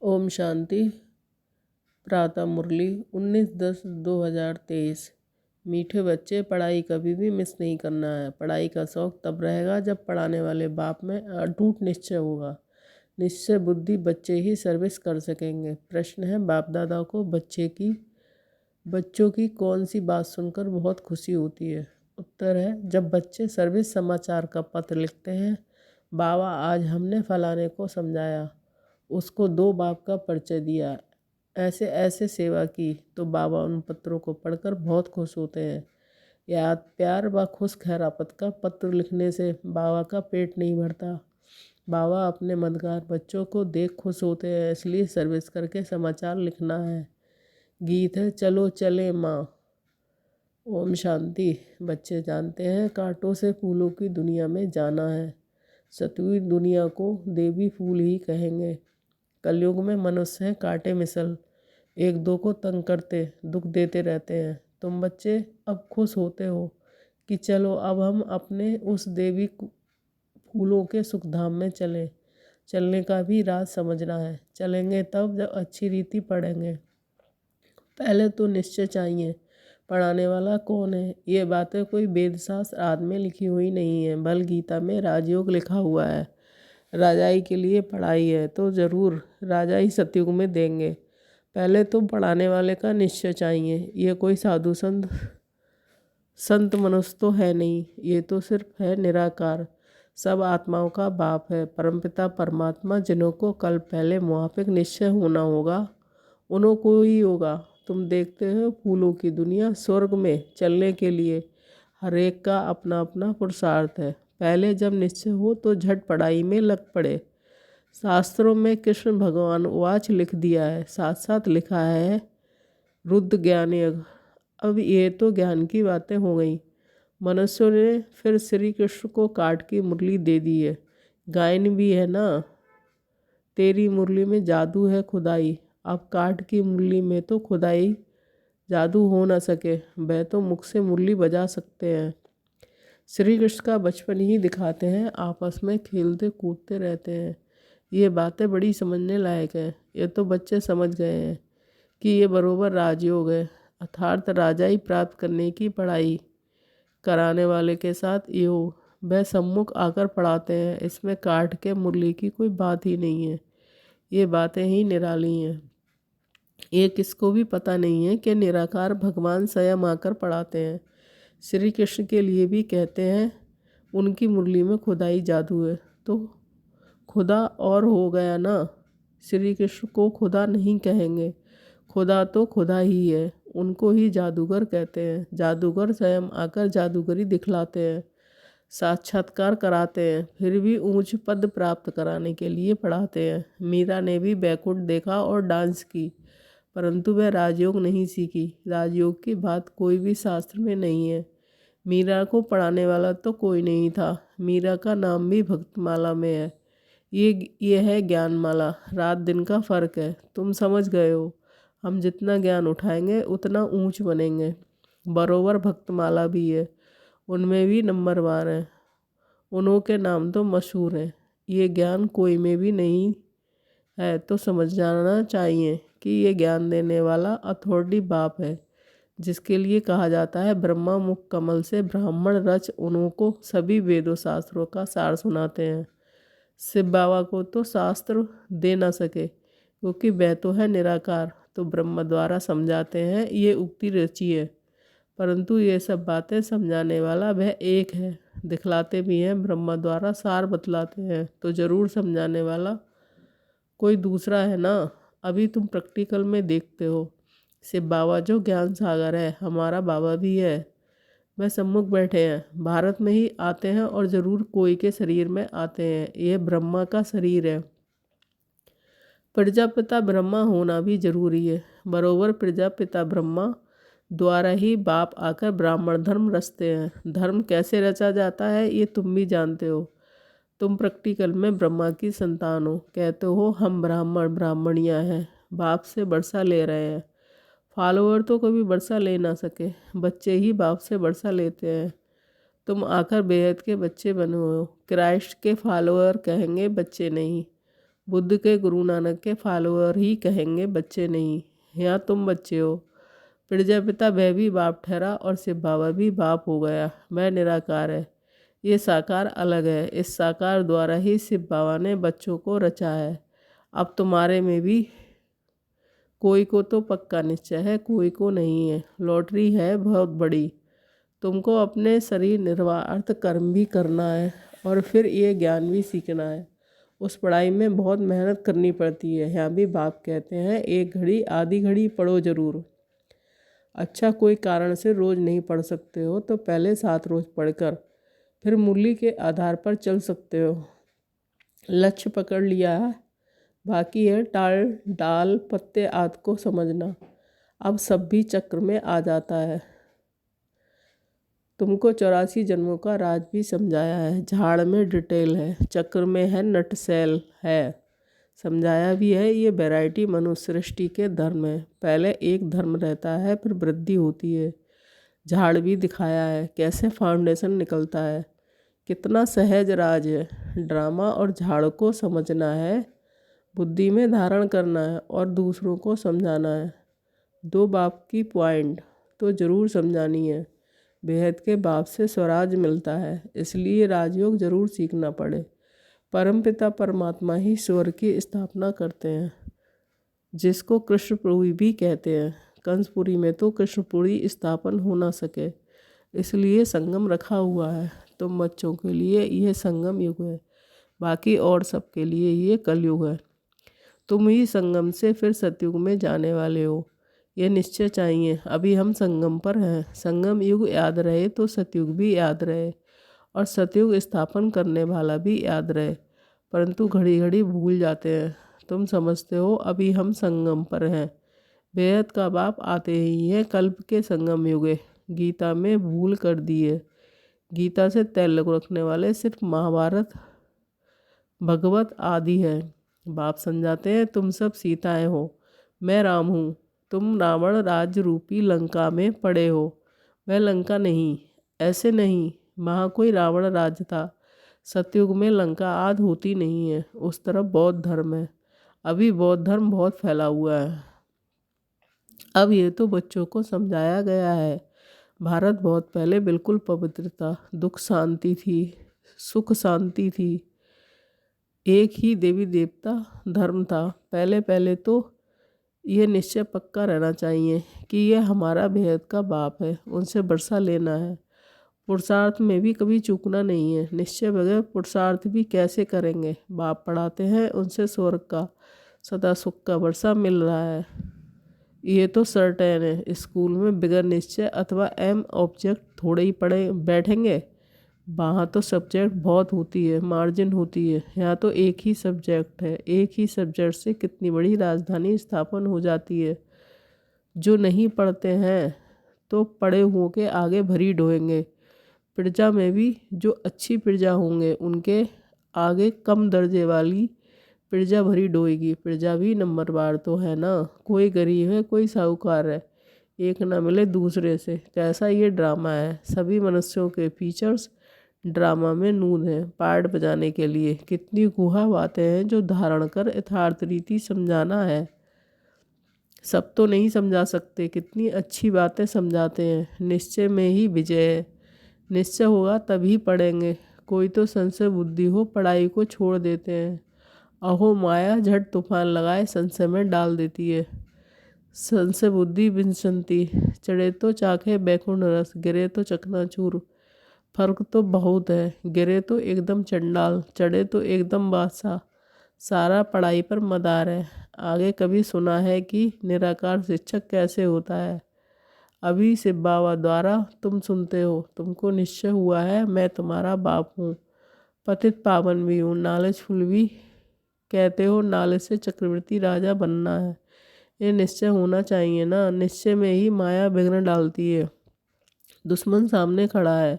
ओम शांति। प्रातः मुरली 19/10/2023। मीठे बच्चे, पढ़ाई कभी भी मिस नहीं करना है। पढ़ाई का शौक़ तब रहेगा जब पढ़ाने वाले बाप में अटूट निश्चय होगा। निश्चय बुद्धि बच्चे ही सर्विस कर सकेंगे। प्रश्न है, बाप दादा को बच्चों की कौन सी बात सुनकर बहुत खुशी होती है? उत्तर है, जब बच्चे सर्विस समाचार का पत्र लिखते हैं। बाबा, आज हमने फलाने को समझाया, उसको 2 बाप का परिचय दिया, ऐसे ऐसे सेवा की, तो बाबा उन पत्रों को पढ़कर बहुत खुश होते हैं। याद, प्यार व खुश खैरापत का पत्र लिखने से बाबा का पेट नहीं भरता। बाबा अपने मददगार बच्चों को देख खुश होते हैं, इसलिए सर्विस करके समाचार लिखना है। गीत है, चलो चले माँ। ओम शांति। बच्चे जानते हैं, कांटों से फूलों की दुनिया में जाना है। सतयुग दुनिया को देवी फूल ही कहेंगे। कलयुग में मनुष्य हैं कांटे मिसल, एक दो को तंग करते, दुख देते रहते हैं। तुम बच्चे अब खुश होते हो कि चलो अब हम अपने उस देवी फूलों के सुखधाम में चलें। चलने का भी राज समझना है। चलेंगे तब जब अच्छी रीति पढ़ेंगे। पहले तो निश्चय चाहिए, पढ़ाने वाला कौन है। ये बातें कोई वेद शास्त्र आदि में लिखी हुई नहीं है, बल गीता में राजयोग लिखा हुआ है। राजाई के लिए पढ़ाई है तो ज़रूर राजाई सतयुग में देंगे। पहले तो पढ़ाने वाले का निश्चय चाहिए। ये कोई साधु संत मनुष्य तो है नहीं, ये तो सिर्फ है निराकार, सब आत्माओं का बाप है, परमपिता परमात्मा। जिन्हों को कल पहले मुआफिक निश्चय होना होगा, उन्हों को ही होगा। तुम देखते हो फूलों की दुनिया, स्वर्ग में चलने के लिए हर एक का अपना अपना पुरुषार्थ है। पहले जब निश्चय हो तो झट पढ़ाई में लग पड़े। शास्त्रों में कृष्ण भगवान वाच लिख दिया है, साथ साथ लिखा है रुद्र ज्ञान यज्ञ। अब ये तो ज्ञान की बातें हो गई। मनुष्यों ने फिर श्री कृष्ण को काठ की मुरली दे दी है। गायन भी है ना, तेरी मुरली में जादू है खुदाई। अब काठ की मुरली में तो खुदाई जादू हो ना सके, वह तो मुख से मुरली बजा सकते हैं। श्री कृष्ण का बचपन ही दिखाते हैं, आपस में खेलते कूदते रहते हैं। ये बातें बड़ी समझने लायक है। ये तो बच्चे समझ गए हैं कि ये बरोबर राजयोग है, अर्थात राजाई प्राप्त करने की पढ़ाई कराने वाले के साथ योग। वह सम्मुख आकर पढ़ाते हैं, इसमें काठ के मुरली की कोई बात ही नहीं है। ये बातें ही निराली हैं। ये किसको भी पता नहीं है कि निराकार भगवान स्वयं आकर पढ़ाते हैं। श्री कृष्ण के लिए भी कहते हैं उनकी मुरली में खुदाई जादू है, तो खुदा और हो गया ना। श्री कृष्ण को खुदा नहीं कहेंगे, खुदा तो खुदा ही है, उनको ही जादूगर कहते हैं। जादूगर स्वयं आकर जादूगरी दिखलाते हैं, साक्षात्कार कराते हैं, फिर भी ऊंच पद प्राप्त कराने के लिए पढ़ाते हैं। मीरा ने भी बैकुंठ देखा और डांस की, परंतु वह राजयोग नहीं सीखी। राजयोग की बात कोई भी शास्त्र में नहीं है। मीरा को पढ़ाने वाला तो कोई नहीं था। मीरा का नाम भी भक्तमाला में है। ये है ज्ञानमाला, रात दिन का फ़र्क है। तुम समझ गए हो। हम जितना ज्ञान उठाएंगे उतना ऊंच बनेंगे। बरोबर भक्तमाला भी है, उनमें भी नंबरवार है, उन्हों के नाम तो मशहूर हैं। ये ज्ञान कोई में भी नहीं है तो समझ जाना चाहिए कि ये ज्ञान देने वाला अथॉरिटी बाप है, जिसके लिए कहा जाता है ब्रह्मा मुख कमल से ब्राह्मण रच। उन्हों को सभी वेदों शास्त्रों का सार सुनाते हैं। शिव बाबा को तो शास्त्र दे ना सके, क्योंकि वह तो है निराकार, तो ब्रह्मा द्वारा समझाते हैं। ये उक्ति रची है, परंतु ये सब बातें समझाने वाला वह एक है। दिखलाते भी हैं, ब्रह्मा द्वारा सार बतलाते हैं, तो ज़रूर समझाने वाला कोई दूसरा है ना। अभी तुम प्रैक्टिकल में देखते हो, शिव बाबा जो ज्ञान सागर है, हमारा बाबा भी है। वह सम्मुख बैठे हैं, भारत में ही आते हैं और ज़रूर कोई के शरीर में आते हैं। यह ब्रह्मा का शरीर है। प्रजापिता ब्रह्मा होना भी जरूरी है। बरोबर प्रजापिता ब्रह्मा द्वारा ही बाप आकर ब्राह्मण धर्म रचते हैं। धर्म कैसे रचा जाता है ये तुम भी जानते हो। तुम प्रैक्टिकल में ब्रह्मा की संतान हो, कहते हो हम ब्राह्मण ब्राह्मणियाँ हैं, बाप से वर्षा ले रहे हैं। फॉलोअर तो कभी वर्षा ले ना सके, बच्चे ही बाप से वर्षा लेते हैं। तुम आकर बेहद के बच्चे बने हो। क्राइस्ट के फॉलोअर कहेंगे बच्चे नहीं। बुद्ध के गुरु नानक के फॉलोअर ही कहेंगे, बच्चे नहीं। यहाँ तुम बच्चे हो। प्रजापिता वह भी बाप ठहरा और शिव बाबा भी बाप हो गया। वह निराकार है, ये साकार अलग है। इस साकार द्वारा ही शिव बाबा ने बच्चों को रचा है। अब तुम्हारे में भी कोई को तो पक्का निश्चय है, कोई को नहीं है। लॉटरी है बहुत बड़ी। तुमको अपने शरीर निर्वाह अर्थ कर्म भी करना है और फिर ये ज्ञान भी सीखना है। उस पढ़ाई में बहुत मेहनत करनी पड़ती है। यहाँ भी बाप कहते हैं, एक घड़ी आधी घड़ी पढ़ो ज़रूर। अच्छा, कोई कारण से रोज़ नहीं पढ़ सकते हो तो पहले 7 रोज़ पढ़कर फिर मूल्य के आधार पर चल सकते हो। लक्ष्य पकड़ लिया है, बाकी है टाल डाल पत्ते आदि को समझना। अब सब भी चक्र में आ जाता है। तुमको 84 जन्मों का राज भी समझाया है। झाड़ में डिटेल है, चक्र में है नटसेल है, समझाया भी है। ये वैरायटी मनुष्य सृष्टि के धर्म है। पहले एक धर्म रहता है, फिर वृद्धि होती है। झाड़ भी दिखाया है, कैसे फाउंडेशन निकलता है। कितना सहज राज है। ड्रामा और झाड़ को समझना है, बुद्धि में धारण करना है और दूसरों को समझाना है। 2 बाप की पॉइंट तो ज़रूर समझानी है। बेहद के बाप से स्वराज मिलता है, इसलिए राजयोग जरूर सीखना पड़े। परमपिता परमात्मा ही स्वर्ग की स्थापना करते हैं, जिसको कृष्णपुरी भी कहते हैं। कंसपुरी में तो कृष्णपुरी स्थापन हो ना सके, इसलिए संगम रखा हुआ है। तुम बच्चों के लिए यह संगम युग है, बाकी और सबके लिए ये कलयुग है। तुम ही संगम से फिर सतयुग में जाने वाले हो, ये निश्चय चाहिए। अभी हम संगम पर हैं। संगम युग याद रहे तो सतयुग भी याद रहे और सतयुग स्थापन करने वाला भी याद रहे, परंतु घड़ी घड़ी भूल जाते हैं। तुम समझते हो अभी हम संगम पर हैं। बेहद का बाप आते ही हैं कल्प के संगम युगे। गीता में भूल कर दी है। गीता से ताल्लुक़ रखने वाले सिर्फ महाभारत भगवत आदि है। बाप समझाते हैं, तुम सब सीताएं हो, मैं राम हूँ। तुम रावण राज्य रूपी लंका में पड़े हो, वह लंका नहीं। ऐसे नहीं, वहाँ कोई रावण राज्य था। सतयुग में लंका आदि होती नहीं है। उस तरफ बौद्ध धर्म है। अभी बौद्ध धर्म बहुत फैला हुआ है। अब ये तो बच्चों को समझाया गया है। भारत बहुत पहले बिल्कुल पवित्र था। दुख शांति थी, सुख शांति थी। एक ही देवी देवता धर्म था। पहले पहले तो ये निश्चय पक्का रहना चाहिए कि यह हमारा बेहद का बाप है, उनसे वर्षा लेना है। पुरुषार्थ में भी कभी चूकना नहीं है। निश्चय बगैर पुरुषार्थ भी कैसे करेंगे। बाप पढ़ाते हैं, उनसे स्वर्ग का सदा सुख का वर्षा मिल रहा है। ये तो सर्टेन है। स्कूल में बिगर निश्चय अथवा एम ऑब्जेक्ट थोड़े ही पढ़े बैठेंगे। वहाँ तो सब्जेक्ट बहुत होती है, मार्जिन होती है। यहाँ तो एक ही सब्जेक्ट है। एक ही सब्जेक्ट से कितनी बड़ी राजधानी स्थापन हो जाती है। जो नहीं पढ़ते हैं तो पढ़े हुओं के आगे भरी ढोएंगे। प्रजा में भी जो अच्छी प्रजा होंगे उनके आगे कम दर्जे वाली प्रजा भरी ढोएगी। प्रजा भी नंबरवार तो है ना, कोई गरीब है कोई साहूकार है, एक ना मिले दूसरे से। कैसा ये ड्रामा है। सभी मनुष्यों के फीचर्स ड्रामा में नूद हैं पार्ट बजाने के लिए। कितनी गुहा बातें हैं जो धारण कर यथार्थ रीति समझाना है। सब तो नहीं समझा सकते, कितनी अच्छी बातें समझाते हैं। निश्चय में ही विजय है। निश्चय होगा तभी पढ़ेंगे। कोई तो संशय बुद्धि हो पढ़ाई को छोड़ देते हैं। अहो माया झट तूफान लगाए संशय में डाल देती है। संशय बुद्धि विंसंती, चढ़े तो चाखे बैकुंठ रस, गिरे तो चकनाचूर। फर्क तो बहुत है। गिरे तो एकदम चंडाल, चढ़े तो एकदम बादशाह। सारा पढ़ाई पर मदार है। आगे कभी सुना है कि निराकार शिक्षक कैसे होता है। अभी शिव बाबा द्वारा तुम सुनते हो। तुमको निश्चय हुआ है मैं तुम्हारा बाप हूँ, पतित पावन भी हूँ, नॉलेजफुल भी। कहते हो नॉलेज से चक्रवर्ती राजा बनना है। ये निश्चय होना चाहिए ना। निश्चय में ही माया विघ्न डालती है। दुश्मन सामने खड़ा है।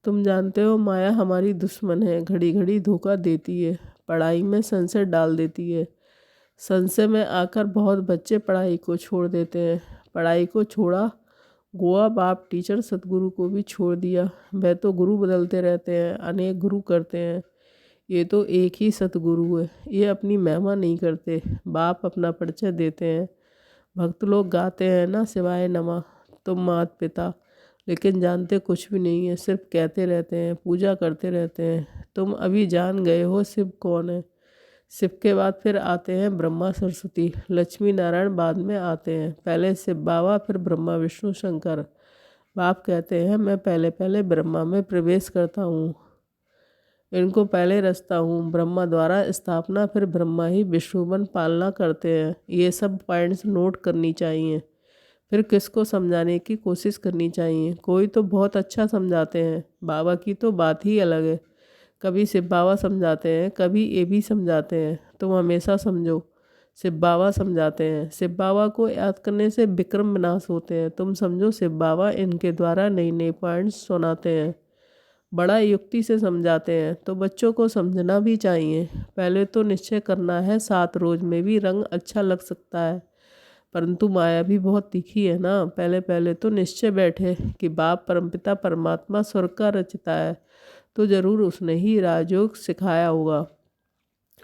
तुम जानते हो माया हमारी दुश्मन है। घड़ी घड़ी धोखा देती है, पढ़ाई में संशय डाल देती है। संशय में आकर बहुत बच्चे पढ़ाई को छोड़ देते हैं। पढ़ाई को छोड़ा, गोवा बाप टीचर सतगुरु को भी छोड़ दिया। वह तो गुरु बदलते रहते हैं, अनेक गुरु करते हैं। ये तो एक ही सतगुरु है, ये अपनी महिमा नहीं करते, बाप अपना परिचय देते हैं। भक्त लोग गाते हैं ना शिवाय नमः, तुम मात पिता, लेकिन जानते कुछ भी नहीं है, सिर्फ कहते रहते हैं, पूजा करते रहते हैं। तुम अभी जान गए हो शिव कौन है। शिव के बाद फिर आते हैं ब्रह्मा सरस्वती, लक्ष्मी नारायण बाद में आते हैं। पहले शिव बाबा, फिर ब्रह्मा विष्णु शंकर। बाप कहते हैं मैं पहले पहले ब्रह्मा में प्रवेश करता हूँ, इनको पहले रचता हूँ, ब्रह्मा द्वारा स्थापना, फिर ब्रह्मा ही विष्णुवन पालना करते हैं। ये सब पॉइंट्स नोट करनी चाहिए। फिर किसको समझाने की कोशिश करनी चाहिए। कोई तो बहुत अच्छा समझाते हैं, बाबा की तो बात ही अलग है। कभी शिव बाबा समझाते हैं, कभी ये भी समझाते हैं, तुम हमेशा समझो। शिव बाबा समझाते हैं, शिव बाबा को याद करने से विक्रम विनाश होते हैं, तुम समझो शिव बाबा इनके द्वारा नई नई पॉइंट्स सुनाते हैं, बड़ा युक्ति से समझाते हैं। तो बच्चों को समझना भी चाहिए। पहले तो निश्चय करना है, 7 रोज में भी रंग अच्छा लग सकता है, परंतु माया भी बहुत तीखी है ना। पहले पहले तो निश्चय बैठे कि बाप परमपिता परमात्मा स्वर्ग का रचिता है, तो जरूर उसने ही राजयोग सिखाया होगा।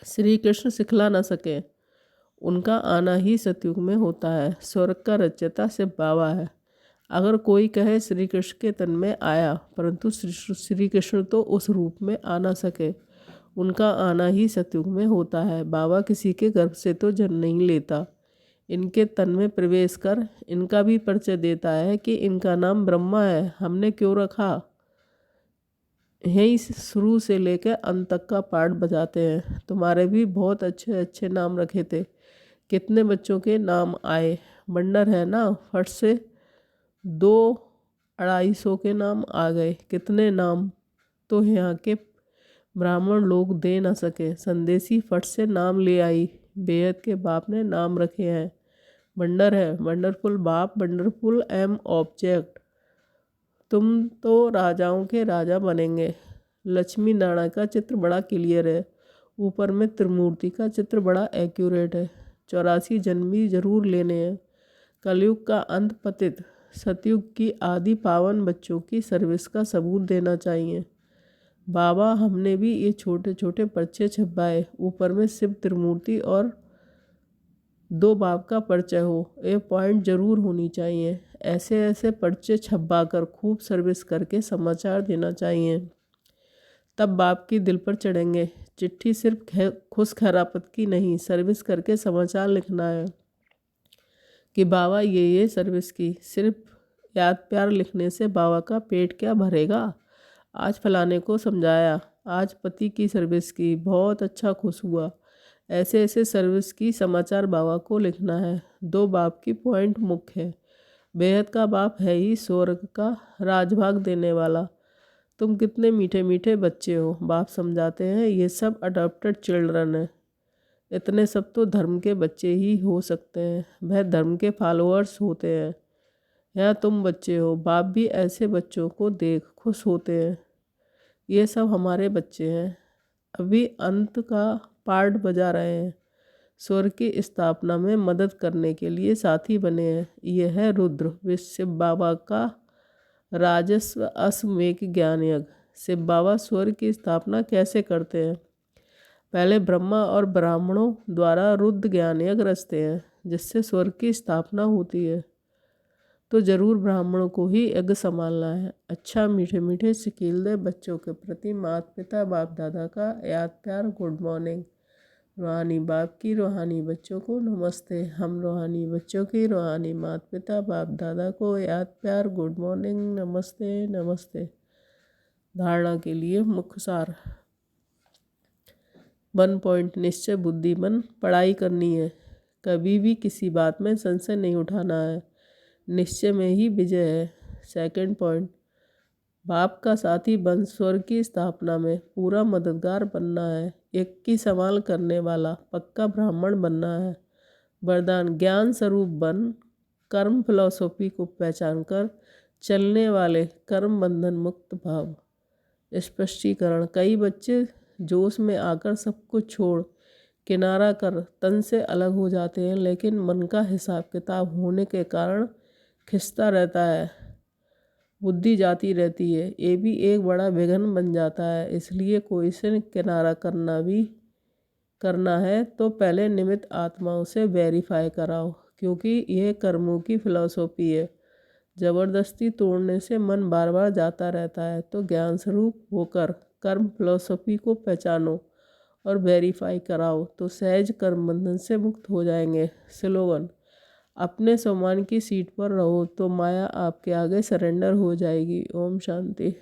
श्री कृष्ण सिखला न सके, उनका आना ही सतयुग में होता है। स्वर्ग का रचयिता शिव बाबा है। अगर कोई कहे श्री कृष्ण के तन में आया, परंतु श्री कृष्ण तो उस रूप में आ ना सके, उनका आना ही सतयुग में होता है। बाबा किसी के गर्भ से तो जन्म नहीं लेता, इनके तन में प्रवेश कर इनका भी परिचय देता है कि इनका नाम ब्रह्मा है। हमने क्यों रखा, यही शुरू से लेकर अंत तक का पाठ बजाते हैं। तुम्हारे भी बहुत अच्छे अच्छे नाम रखे थे, कितने बच्चों के नाम आए। बंडर है ना, फट से 200-250 के नाम आ गए। कितने नाम तो यहाँ के ब्राह्मण लोग दे न सके। संदेशी फट से नाम ले आई, बेहद के बाप ने नाम रखे हैं। बंडर है, वंडरफुल बाप, वंडरफुल एम ऑब्जेक्ट, तुम तो राजाओं के राजा बनेंगे। लक्ष्मी नारायण का चित्र बड़ा क्लियर है, ऊपर में त्रिमूर्ति का चित्र बड़ा एक्यूरेट है। 84 जन्म भी जरूर लेने हैं। कलयुग का अंत पतित, सतयुग की आदि पावन बच्चों की सर्विस का सबूत देना चाहिए। बाबा हमने भी ये छोटे छोटे पर्चे छपवाए, ऊपर में शिव त्रिमूर्ति और 2 बाप का परिचय हो, ये पॉइंट जरूर होनी चाहिए। ऐसे ऐसे पर्चे छपवा कर खूब सर्विस करके समाचार देना चाहिए, तब बाप की दिल पर चढ़ेंगे। चिट्ठी सिर्फ खुश खैरापत की नहीं, सर्विस करके समाचार लिखना है कि बाबा ये सर्विस की। सिर्फ याद प्यार लिखने से बाबा का पेट क्या भरेगा। आज फलाने को समझाया, आज पति की सर्विस की, बहुत अच्छा खुश हुआ। ऐसे ऐसे सर्विस की समाचार बाबा को लिखना है। 2 बाप की पॉइंट मुख्य है। बेहद का बाप है ही स्वर्ग का राजभाग देने वाला। तुम कितने मीठे मीठे बच्चे हो, बाप समझाते हैं, ये सब अडॉप्टेड चिल्ड्रन है। इतने सब तो धर्म के बच्चे ही हो सकते हैं, वह धर्म के फॉलोअर्स होते हैं। यहाँ तुम बच्चे हो, बाप भी ऐसे बच्चों को देख खुश होते हैं। ये सब हमारे बच्चे हैं। अभी अंत का पार्ट बजा रहे हैं, स्वर्ग की स्थापना में मदद करने के लिए साथी बने हैं। यह है रुद्र शिव बाबा का राजस्व अश्वमेध ज्ञान यज्ञ। शिव बाबा स्वर्ग की स्थापना कैसे करते हैं। पहले ब्रह्मा और ब्राह्मणों द्वारा रुद्र ज्ञान यज्ञ रचते हैं, जिससे स्वर्ग की स्थापना होती है। तो जरूर ब्राह्मणों को ही यज्ञ संभालना है। अच्छा मीठे मीठे सिकीलदे बच्चों के प्रति माता पिता बाप दादा का याद प्यार गुड मॉर्निंग। रूहानी बाप की रूहानी बच्चों को नमस्ते। हम रूहानी बच्चों की रूहानी माता पिता बाप दादा को याद प्यार गुड मॉर्निंग, नमस्ते नमस्ते। धारणा के लिए मुख्य सार। 1 पॉइंट निश्चय बुद्धि मन पढ़ाई करनी है, कभी भी किसी बात में संशय नहीं उठाना है, निश्चय में ही विजय है। 2 पॉइंट बाप का साथी बन स्वर्ग की स्थापना में पूरा मददगार बनना है, एक की संभाल करने वाला पक्का ब्राह्मण बनना है। वरदान ज्ञान स्वरूप बन कर्म फिलॉसफी को पहचान कर चलने वाले कर्म बंधन मुक्त भाव। स्पष्टीकरण कई बच्चे जोश में आकर सब कुछ छोड़ किनारा कर तन से अलग हो जाते हैं, लेकिन मन का हिसाब किताब होने के कारण खिंचता रहता है। बुद्धि जाती रहती है, ये भी एक बड़ा विघ्न बन जाता है। इसलिए कोई से किनारा करना है तो पहले निमित्त आत्माओं से वेरीफाई कराओ, क्योंकि यह कर्मों की फिलॉसफी है। जबरदस्ती तोड़ने से मन बार बार जाता रहता है। तो ज्ञान स्वरूप होकर कर्म फिलॉसफी को पहचानो और वेरीफाई कराओ, तो सहज कर्म बंधन से मुक्त हो जाएंगे। स्लोगन: अपने सम्मान की सीट पर रहो तो माया आपके आगे सरेंडर हो जाएगी। ओम शांति।